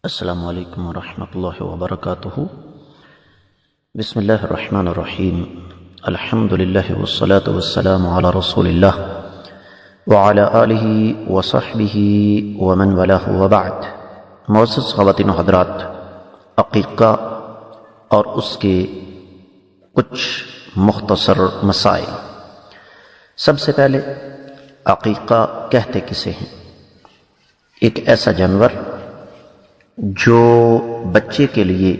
السلام علیکم ورحمۃ اللہ وبرکاتہ۔ بسم اللہ الرحمن الرحیم۔ الحمد للہ والصلاة والسلام علی رسول اللہ وعلی آلہ وصحبہ ومن والاه وبعد۔ معزز خواتین و حضرات، عقیقہ اور اس کے کچھ مختصر مسائل۔ سب سے پہلے عقیقہ کہتے کسے ہیں؟ ایک ایسا جانور جو بچے کے لیے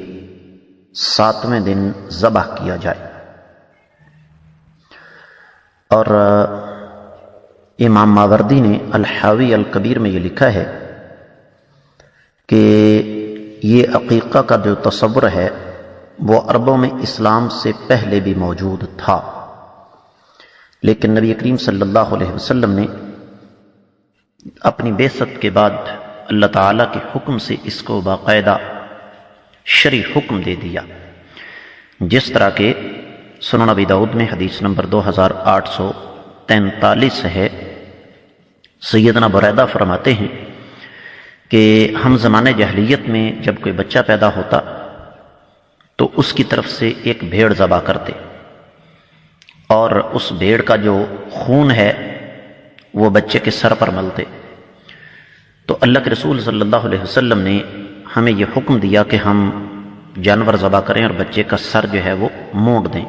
7ویں دن ذبح کیا جائے، اور امام ماوردی نے الحاوی الکبیر میں یہ لکھا ہے کہ یہ عقیقہ کا جو تصور ہے وہ عربوں میں اسلام سے پہلے بھی موجود تھا، لیکن نبی کریم صلی اللہ علیہ وسلم نے اپنی بعثت کے بعد اللہ تعالیٰ کے حکم سے اس کو باقاعدہ شرعی حکم دے دیا، جس طرح کہ سنن ابی داؤد میں حدیث نمبر 2843 ہے۔ سیدنا بریدہ فرماتے ہیں کہ ہم زمانے جاہلیت میں جب کوئی بچہ پیدا ہوتا تو اس کی طرف سے ایک بھیڑ ذبح کرتے، اور اس بھیڑ کا جو خون ہے وہ بچے کے سر پر ملتے۔ تو اللہ کے رسول صلی اللہ علیہ وسلم نے ہمیں یہ حکم دیا کہ ہم جانور ذبح کریں اور بچے کا سر جو ہے وہ مونڈ دیں۔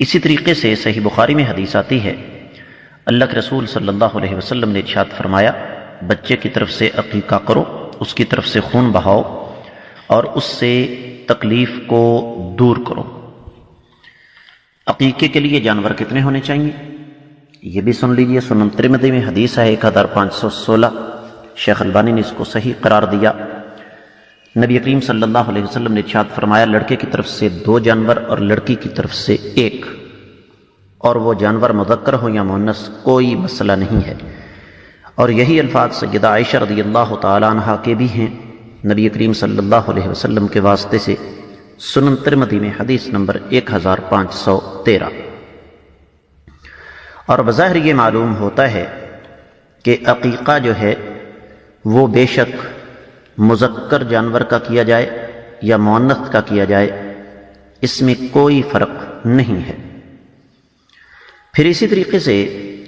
اسی طریقے سے صحیح بخاری میں حدیث آتی ہے، اللہ کے رسول صلی اللہ علیہ وسلم نے ارشاد فرمایا، بچے کی طرف سے عقیقہ کرو، اس کی طرف سے خون بہاؤ اور اس سے تکلیف کو دور کرو۔ عقیقے کے لیے جانور کتنے ہونے چاہیے یہ بھی سن لیجئے۔ سنن ترمذی میں حدیث ہے 1516، شیخ البانی نے اس کو صحیح قرار دیا۔ نبی کریم صلی اللہ علیہ وسلم نے ارشاد فرمایا، لڑکے کی طرف سے 2 جانور اور لڑکی کی طرف سے 1، اور وہ جانور مذکر ہو یا مؤنث کوئی مسئلہ نہیں ہے۔ اور یہی الفاظ سیدہ عائشہ رضی اللہ تعالی عنہا کے بھی ہیں نبی کریم صلی اللہ علیہ وسلم کے واسطے سے، سنن ترمذی میں حدیث نمبر 1513۔ اور بظاہر یہ معلوم ہوتا ہے کہ عقیقہ جو ہے وہ بے شک مذکر جانور کا کیا جائے یا مؤنث کا کیا جائے، اس میں کوئی فرق نہیں ہے۔ پھر اسی طریقے سے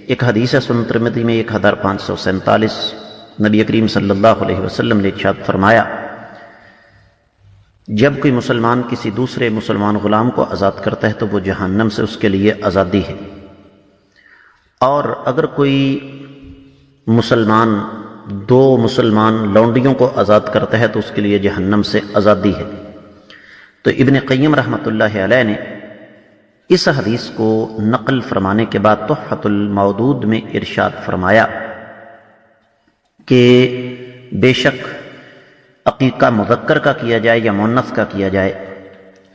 ایک حدیث ہے سنن ترمذی میں 1547، نبی کریم صلی اللہ علیہ وسلم نے ارشاد فرمایا، جب کوئی مسلمان کسی دوسرے مسلمان غلام کو آزاد کرتا ہے تو وہ جہنم سے اس کے لیے آزادی ہے، اور اگر کوئی مسلمان 2 مسلمان لونڈیوں کو آزاد کرتا ہے تو اس کے لیے جہنم سے آزادی ہے۔ تو ابن قیم رحمۃ اللہ علیہ نے اس حدیث کو نقل فرمانے کے بعد تحفۃ المودود میں ارشاد فرمایا کہ بے شک عقیقہ مذکر کا کیا جائے یا مؤنث کا کیا جائے،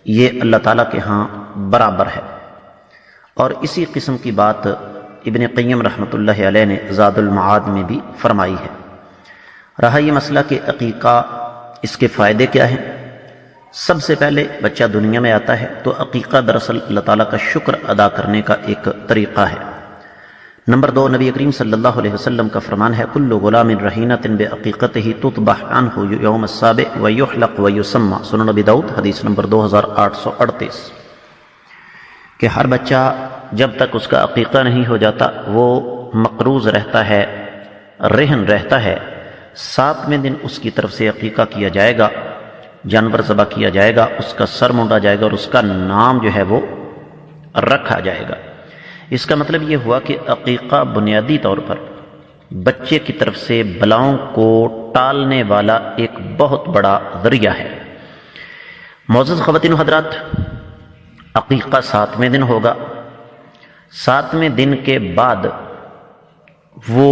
یہ اللہ تعالیٰ کے ہاں برابر ہے۔ اور اسی قسم کی بات ابن قیم رحمۃ اللہ علیہ نے زاد المعاد میں بھی فرمائی ہے۔ رہا یہ مسئلہ کہ عقیقہ اس کے فائدے کیا ہیں، سب سے پہلے بچہ دنیا میں آتا ہے تو عقیقہ دراصل اللہ تعالیٰ کا شکر ادا کرنے کا ایک طریقہ ہے۔ نمبر 2، نبی کریم صلی اللہ علیہ وسلم کا فرمان ہے، کل غلام رہینۃ بعقیقتہ تذبح عنہ یوم السابع ویحلق ویسمى، سنن ابی داؤد حدیث نمبر 2838، کہ ہر بچہ جب تک اس کا عقیقہ نہیں ہو جاتا وہ مقروض رہتا ہے، رہن رہتا ہے۔ 7ویں دن اس کی طرف سے عقیقہ کیا جائے گا، جانور ذبح کیا جائے گا، اس کا سر مونڈا جائے گا اور اس کا نام جو ہے وہ رکھا جائے گا۔ اس کا مطلب یہ ہوا کہ عقیقہ بنیادی طور پر بچے کی طرف سے بلاؤں کو ٹالنے والا ایک بہت بڑا ذریعہ ہے۔ معزز خواتین و حضرات، عقیقہ 7ویں دن ہوگا۔ 7ویں دن کے بعد وہ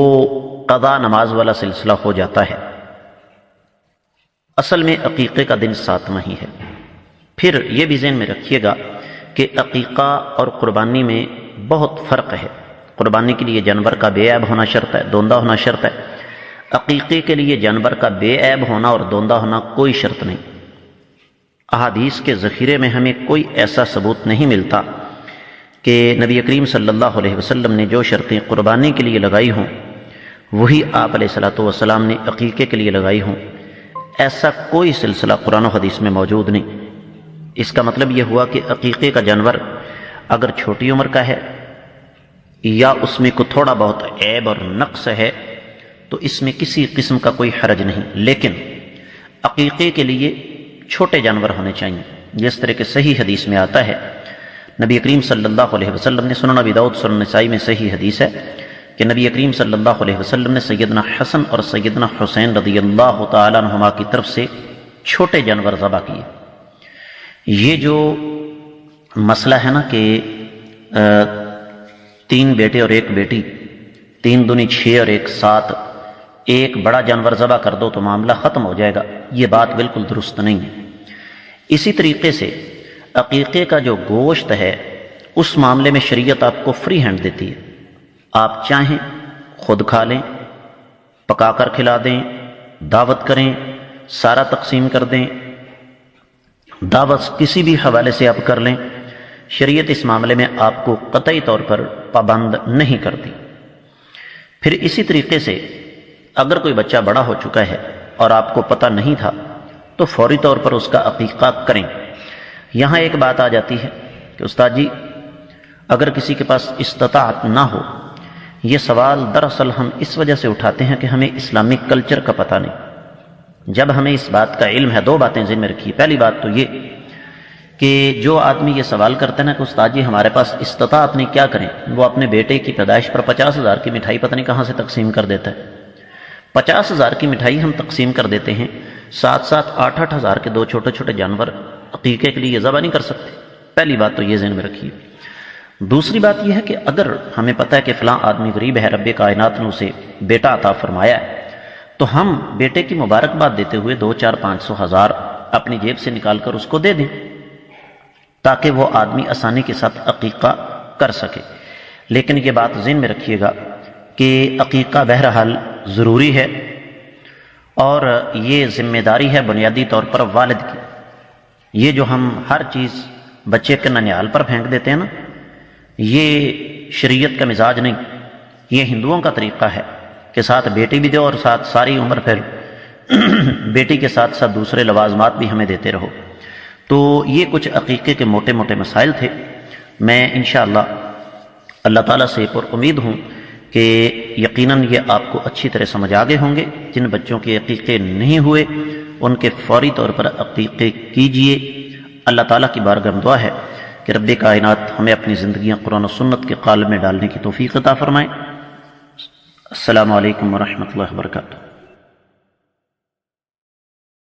قضا نماز والا سلسلہ ہو جاتا ہے۔ اصل میں عقیقے کا دن 7واں ہی ہے۔ پھر یہ بھی ذہن میں رکھیے گا کہ عقیقہ اور قربانی میں بہت فرق ہے۔ قربانی کے لیے جانور کا بے عیب ہونا شرط ہے، دوندہ ہونا شرط ہے۔ عقیقے کے لیے جانور کا بے عیب ہونا اور دوندہ ہونا کوئی شرط نہیں۔ احادیث کے ذخیرے میں ہمیں کوئی ایسا ثبوت نہیں ملتا کہ نبی کریم صلی اللہ علیہ وسلم نے جو شرطیں قربانی کے لیے لگائی ہوں وہی آپ علیہ الصلوۃ والسلام نے عقیقے کے لیے لگائی ہوں۔ ایسا کوئی سلسلہ قرآن و حدیث میں موجود نہیں۔ اس کا مطلب یہ ہوا کہ عقیقے کا جانور اگر چھوٹی عمر کا ہے یا اس میں کوئی تھوڑا بہت عیب اور نقص ہے تو اس میں کسی قسم کا کوئی حرج نہیں، لیکن عقیقے کے لیے چھوٹے جانور ہونے چاہیے، جس طرح کہ صحیح حدیث میں آتا ہے۔ نبی کریم صلی اللہ علیہ وسلم نے، سنن ابی داؤد سنن نسائی میں صحیح حدیث ہے کہ نبی کریم صلی اللہ علیہ وسلم نے سیدنا حسن اور سیدنا حسین رضی اللہ تعالیٰ عنہما کی طرف سے چھوٹے جانور ذبح کیے۔ یہ جو مسئلہ ہے نا کہ 3 بیٹے اور 1 بیٹی، 3 دونی 6 اور 1 7، ایک بڑا جانور ذبح کر دو تو معاملہ ختم ہو جائے گا، یہ بات بالکل درست نہیں ہے۔ اسی طریقے سے عقیقے کا جو گوشت ہے اس معاملے میں شریعت آپ کو فری ہینڈ دیتی ہے، آپ چاہیں خود کھا لیں، پکا کر کھلا دیں، دعوت کریں، سارا تقسیم کر دیں، دعوت کسی بھی حوالے سے آپ کر لیں، شریعت اس معاملے میں آپ کو قطعی طور پر پابند نہیں کرتی۔ پھر اسی طریقے سے اگر کوئی بچہ بڑا ہو چکا ہے اور آپ کو پتہ نہیں تھا تو فوری طور پر اس کا عقیقہ کریں۔ یہاں ایک بات آ جاتی ہے کہ استاد جی اگر کسی کے پاس استطاعت نہ ہو، یہ سوال دراصل ہم اس وجہ سے اٹھاتے ہیں کہ ہمیں اسلامک کلچر کا پتہ نہیں۔ جب ہمیں اس بات کا علم ہے، 2 باتیں ذہن میں رکھیے۔ پہلی بات تو یہ کہ جو آدمی یہ سوال کرتے ہیں نا کہ استاد جی ہمارے پاس استطاعت نہیں، کیا کریں، وہ اپنے بیٹے کی پیدائش پر 50,000 کی مٹھائی پتہ نہیں کہاں سے تقسیم کر دیتا ہے۔ 50,000 کی مٹھائی ہم تقسیم کر دیتے ہیں، 7-7 8-8 ہزار کے 2 چھوٹے چھوٹے جانور عقیقے کے لیے ذبح نہیں کر سکتے۔ پہلی بات تو یہ ذہن میں رکھیے۔ دوسری بات یہ ہے کہ اگر ہمیں پتہ ہے کہ فلاں آدمی غریب ہے، رب کائنات نے اسے بیٹا عطا فرمایا ہے، تو ہم بیٹے کی مبارکباد دیتے ہوئے 2-4-500 ہزار اپنی جیب سے نکال کر اس کو دے دیں تاکہ وہ آدمی آسانی کے ساتھ عقیقہ کر سکے۔ لیکن یہ بات ذہن میں رکھیے گا کہ عقیقہ بہرحال ضروری ہے اور یہ ذمہ داری ہے بنیادی طور پر والد کی۔ یہ جو ہم ہر چیز بچے کے ننیال پر پھینک دیتے ہیں نا، یہ شریعت کا مزاج نہیں، یہ ہندوؤں کا طریقہ ہے کہ ساتھ بیٹی بھی دو اور ساتھ ساری عمر پھر بیٹی کے ساتھ ساتھ دوسرے لوازمات بھی ہمیں دیتے رہو۔ تو یہ کچھ عقیقے کے موٹے موٹے مسائل تھے۔ میں انشاءاللہ اللہ تعالیٰ سے پر امید ہوں کہ یقیناً یہ آپ کو اچھی طرح سمجھ آگے ہوں گے۔ جن بچوں کے عقیقے نہیں ہوئے ان کے فوری طور پر عقیقے کیجئے۔ اللہ تعالیٰ کی بارگاہ میں دعا ہے کہ رب کائنات ہمیں اپنی زندگیاں قرآن و سنت کے قالب میں ڈالنے کی توفیق عطا فرمائے۔ السلام علیکم ورحمۃ اللہ وبرکاتہ۔